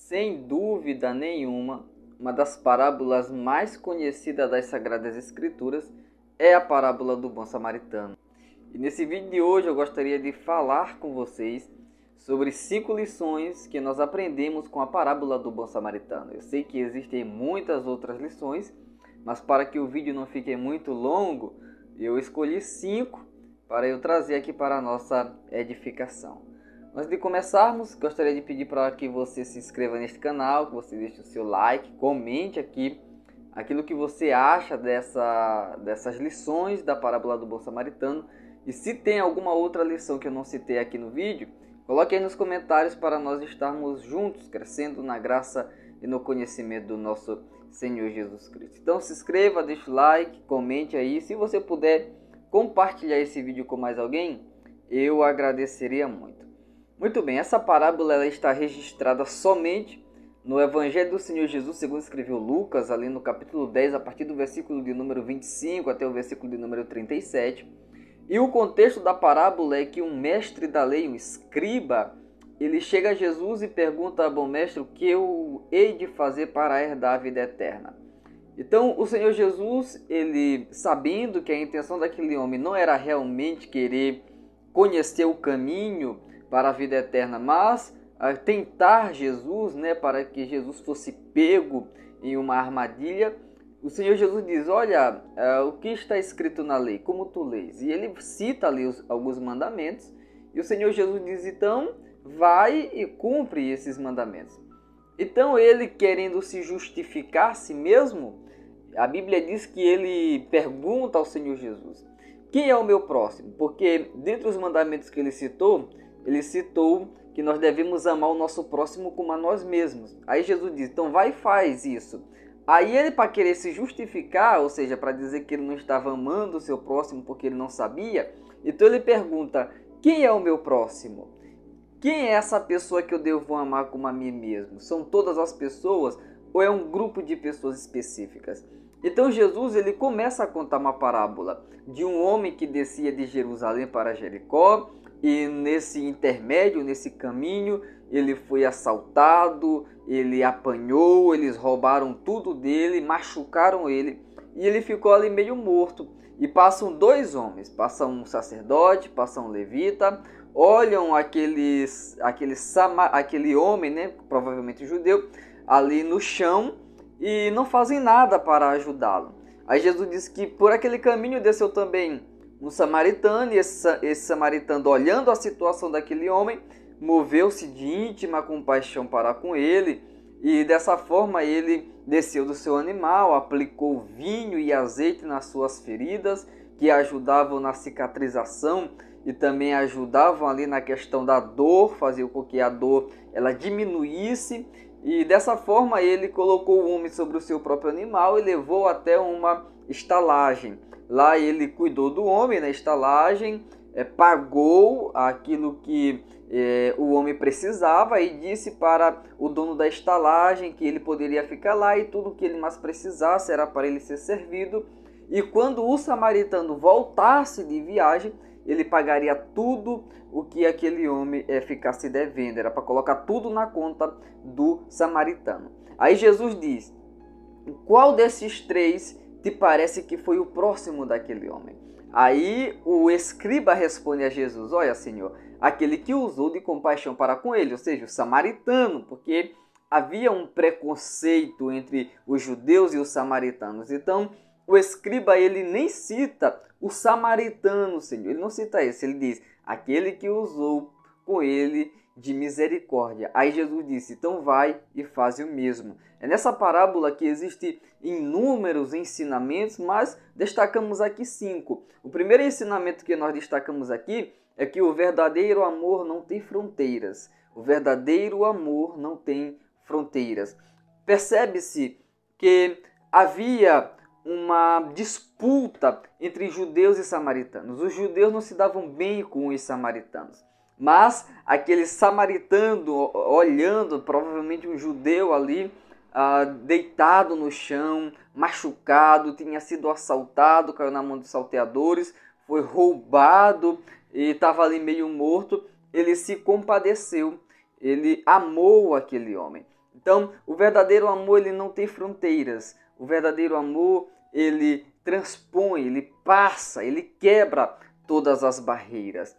Sem dúvida nenhuma, uma das parábolas mais conhecidas das Sagradas Escrituras é a parábola do bom samaritano. E nesse vídeo de hoje eu gostaria de falar com vocês sobre 5 lições que nós aprendemos com a parábola do bom samaritano. Eu sei que existem muitas outras lições, mas para que o vídeo não fique muito longo, eu escolhi 5 para eu trazer aqui para a nossa edificação. Antes de começarmos, gostaria de pedir para que você se inscreva neste canal, que você deixe o seu like, comente aqui aquilo que você acha dessas lições da parábola do bom samaritano. E se tem alguma outra lição que eu não citei aqui no vídeo, coloque aí nos comentários para nós estarmos juntos, crescendo na graça e no conhecimento do nosso Senhor Jesus Cristo. Então se inscreva, deixe o like, comente aí. Se você puder compartilhar esse vídeo com mais alguém, eu agradeceria muito. Muito bem, essa parábola ela está registrada somente no Evangelho do Senhor Jesus, segundo escreveu Lucas, ali no capítulo 10, a partir do versículo de número 25 até o versículo de número 37. E o contexto da parábola é que um mestre da lei, um escriba, ele chega a Jesus e pergunta: bom mestre, o que eu hei de fazer para herdar a vida eterna? Então o Senhor Jesus, ele sabendo que a intenção daquele homem não era realmente querer conhecer o caminho para a vida eterna, mas tentar Jesus, para que Jesus fosse pego em uma armadilha, o Senhor Jesus diz: olha, o que está escrito na lei, como tu lês? E ele cita ali alguns mandamentos, e o Senhor Jesus diz: então vai e cumpre esses mandamentos. Então ele, querendo se justificar a si mesmo, a Bíblia diz que ele pergunta ao Senhor Jesus: quem é o meu próximo? Porque dentre os mandamentos que ele citou que nós devemos amar o nosso próximo como a nós mesmos. Aí Jesus diz: então vai e faz isso. Aí ele, para querer se justificar, ou seja, para dizer que ele não estava amando o seu próximo porque ele não sabia, então ele pergunta: quem é o meu próximo? Quem é essa pessoa que eu devo amar como a mim mesmo? São todas as pessoas ou é um grupo de pessoas específicas? Então Jesus ele começa a contar uma parábola de um homem que descia de Jerusalém para Jericó, e nesse intermédio, nesse caminho, ele foi assaltado, ele apanhou, eles roubaram tudo dele, machucaram ele, e ele ficou ali meio morto. E passam 2 homens, passa um sacerdote, passa um levita, olham aquele homem, provavelmente judeu, ali no chão, e não fazem nada para ajudá-lo. Aí Jesus diz que por aquele caminho desceu também um samaritano, e esse samaritano, olhando a situação daquele homem, moveu-se de íntima compaixão para com ele, e dessa forma ele desceu do seu animal, aplicou vinho e azeite nas suas feridas, que ajudavam na cicatrização e também ajudavam ali na questão da dor, faziam com que a dor ela diminuísse. E dessa forma ele colocou o homem sobre o seu próprio animal e levou até uma estalagem. Lá ele cuidou do homem na estalagem, pagou aquilo que o homem precisava e disse para o dono da estalagem que ele poderia ficar lá e tudo que ele mais precisasse era para ele ser servido. E quando o samaritano voltasse de viagem, ele pagaria tudo o que aquele homem ficasse devendo. Era para colocar tudo na conta do samaritano. Aí Jesus diz: qual desses 3 te parece que foi o próximo daquele homem? Aí o escriba responde a Jesus: olha, Senhor, aquele que usou de compaixão para com ele, ou seja, o samaritano, porque havia um preconceito entre os judeus e os samaritanos. Então o escriba ele nem cita o samaritano, Senhor, ele não cita esse, ele diz: aquele que usou com ele de misericórdia. Aí Jesus disse: então vai e faz o mesmo. É nessa parábola que existem inúmeros ensinamentos, mas destacamos aqui 5. O primeiro ensinamento que nós destacamos aqui é que o verdadeiro amor não tem fronteiras. O verdadeiro amor não tem fronteiras. Percebe-se que havia uma disputa entre judeus e samaritanos. Os judeus não se davam bem com os samaritanos. Mas aquele samaritano olhando, provavelmente um judeu ali, deitado no chão, machucado, tinha sido assaltado, caiu na mão dos salteadores, foi roubado e estava ali meio morto, ele se compadeceu, ele amou aquele homem. Então, o verdadeiro amor, ele não tem fronteiras. O verdadeiro amor, ele transpõe, ele passa, ele quebra todas as barreiras.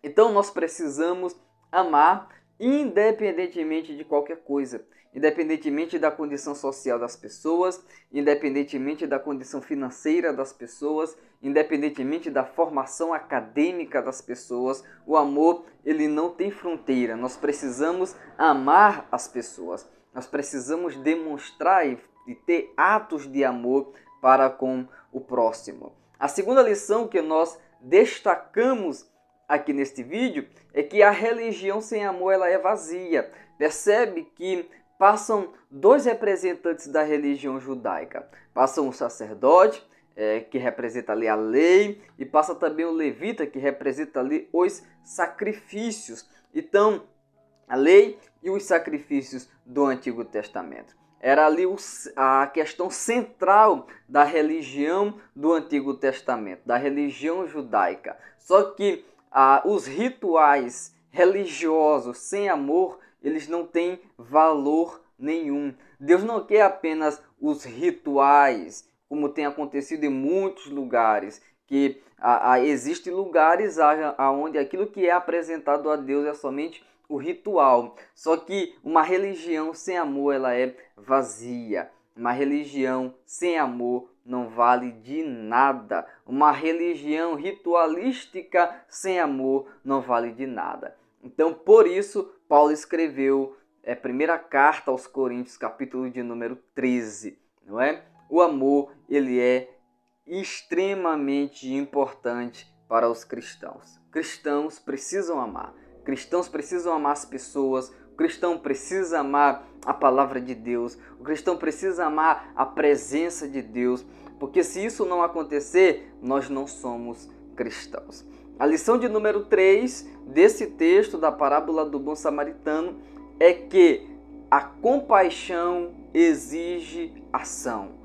Então, nós precisamos amar independentemente de qualquer coisa, independentemente da condição social das pessoas, independentemente da condição financeira das pessoas, independentemente da formação acadêmica das pessoas. O amor, ele não tem fronteira. Nós precisamos amar as pessoas. Nós precisamos demonstrar e ter atos de amor para com o próximo. A segunda lição que nós destacamos aqui neste vídeo é que a religião sem amor, ela é vazia. Percebe que passam dois representantes da religião judaica. Passam o sacerdote, que representa ali a lei, e passa também o levita, que representa ali os sacrifícios. Então, a lei e os sacrifícios do Antigo Testamento. Era ali a questão central da religião do Antigo Testamento, da religião judaica. Só que os rituais religiosos sem amor, eles não têm valor nenhum. Deus não quer apenas os rituais, como tem acontecido em muitos lugares, que existem lugares onde aquilo que é apresentado a Deus é somente o ritual. Só que uma religião sem amor, ela é vazia. Uma religião sem amor não vale de nada. Uma religião ritualística sem amor não vale de nada. Então, por isso, Paulo escreveu a primeira carta aos Coríntios, capítulo de número 13, não é? O amor, ele é extremamente importante para os cristãos. Cristãos precisam amar. Cristãos precisam amar as pessoas. O cristão precisa amar a palavra de Deus. O cristão precisa amar a presença de Deus. Porque se isso não acontecer, nós não somos cristãos. A lição de número 3 desse texto da parábola do bom samaritano é que a compaixão exige ação.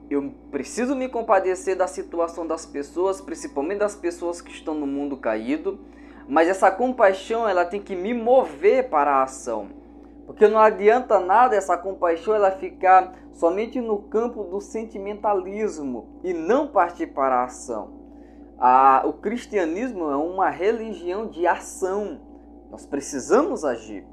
Eu preciso me compadecer da situação das pessoas, principalmente das pessoas que estão no mundo caído, mas essa compaixão, ela tem que me mover para a ação. Porque não adianta nada essa compaixão ela ficar somente no campo do sentimentalismo e não partir para a ação. O cristianismo é uma religião de ação. Nós precisamos agir.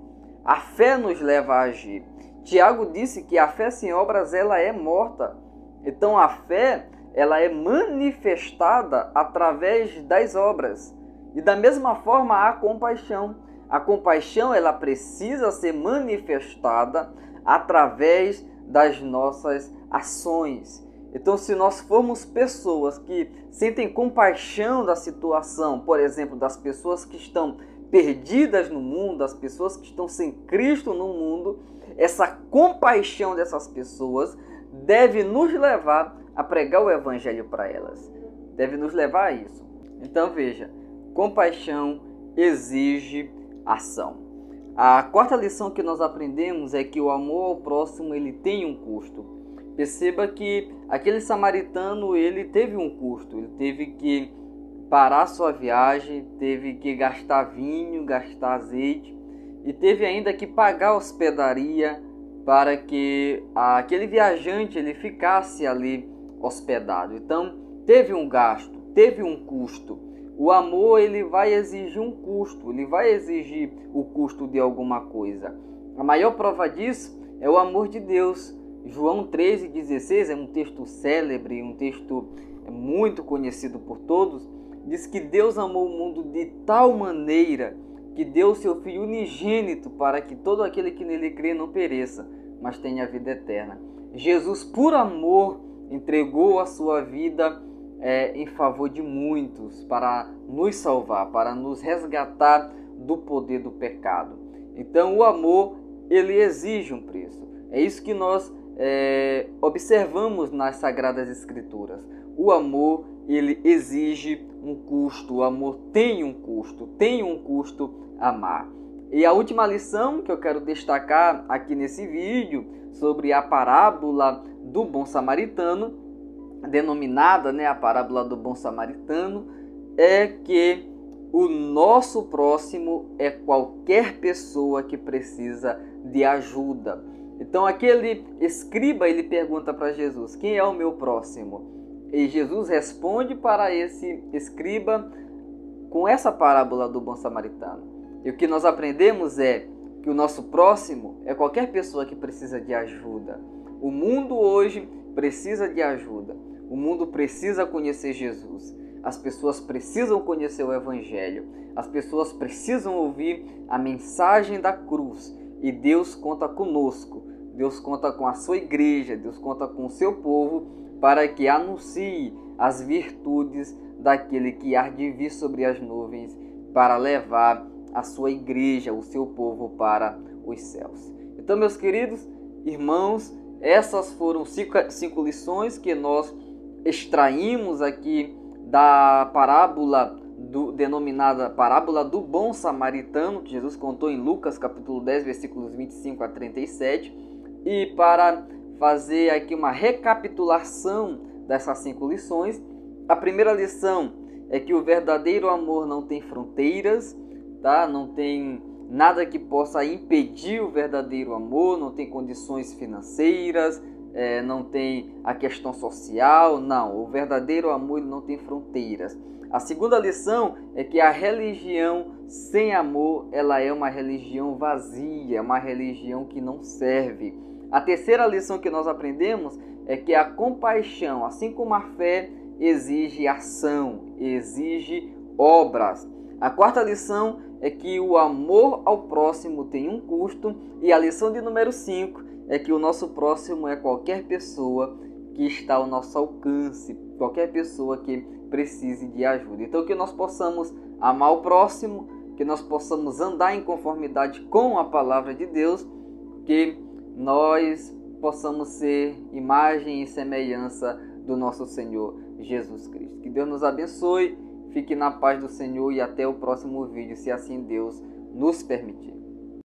A fé nos leva a agir. Tiago disse que a fé sem obras ela é morta. Então a fé ela é manifestada através das obras. E da mesma forma a compaixão. A compaixão ela precisa ser manifestada através das nossas ações. Então, se nós formos pessoas que sentem compaixão da situação, por exemplo, das pessoas que estão perdidas no mundo, das pessoas que estão sem Cristo no mundo, essa compaixão dessas pessoas deve nos levar a pregar o Evangelho para elas. Deve nos levar a isso. Então, veja, compaixão exige ação. A quarta lição que nós aprendemos é que o amor ao próximo ele tem um custo. Perceba que aquele samaritano ele teve um custo, ele teve que parar sua viagem, teve que gastar vinho, gastar azeite e teve ainda que pagar a hospedaria para que aquele viajante ele ficasse ali hospedado. Então teve um gasto, teve um custo. O amor ele vai exigir um custo, ele vai exigir o custo de alguma coisa. A maior prova disso é o amor de Deus. João 13,16 é um texto célebre, um texto muito conhecido por todos. Diz que Deus amou o mundo de tal maneira que deu seu Filho unigênito para que todo aquele que nele crê não pereça, mas tenha a vida eterna. Jesus, por amor, entregou a sua vida em favor de muitos, para nos salvar, para nos resgatar do poder do pecado. Então o amor, ele exige um preço. É isso que nós observamos nas Sagradas Escrituras. O amor, ele exige um custo, o amor tem um custo amar. E a última lição que eu quero destacar aqui nesse vídeo, sobre a parábola do bom samaritano, denominada a parábola do bom samaritano, é que o nosso próximo é qualquer pessoa que precisa de ajuda. Então aquele escriba, ele pergunta para Jesus: quem é o meu próximo? E Jesus responde para esse escriba com essa parábola do bom samaritano. E o que nós aprendemos é que o nosso próximo é qualquer pessoa que precisa de ajuda. O mundo hoje precisa de ajuda. O mundo precisa conhecer Jesus. As pessoas precisam conhecer o Evangelho. As pessoas precisam ouvir a mensagem da cruz. E Deus conta conosco. Deus conta com a sua igreja. Deus conta com o seu povo para que anuncie as virtudes daquele que há de vir sobre as nuvens para levar a sua igreja, o seu povo para os céus. Então, meus queridos irmãos, essas foram cinco lições que nós extraímos aqui da parábola denominada parábola do bom samaritano, que Jesus contou em Lucas capítulo 10, versículos 25 a 37. E para fazer aqui uma recapitulação dessas 5 lições, a primeira lição é que o verdadeiro amor não tem fronteiras, tá? Não tem nada que possa impedir o verdadeiro amor, não tem condições financeiras, não tem a questão social, não. O verdadeiro amor ele não tem fronteiras. A segunda lição é que a religião sem amor, ela é uma religião vazia, uma religião que não serve. A terceira lição que nós aprendemos é que a compaixão, assim como a fé, exige ação, exige obras. A quarta lição é que o amor ao próximo tem um custo. E a lição de número 5 é que o nosso próximo é qualquer pessoa que está ao nosso alcance, qualquer pessoa que precise de ajuda. Então que nós possamos amar o próximo, que nós possamos andar em conformidade com a palavra de Deus, que nós possamos ser imagem e semelhança do nosso Senhor Jesus Cristo. Que Deus nos abençoe, fique na paz do Senhor e até o próximo vídeo, se assim Deus nos permitir.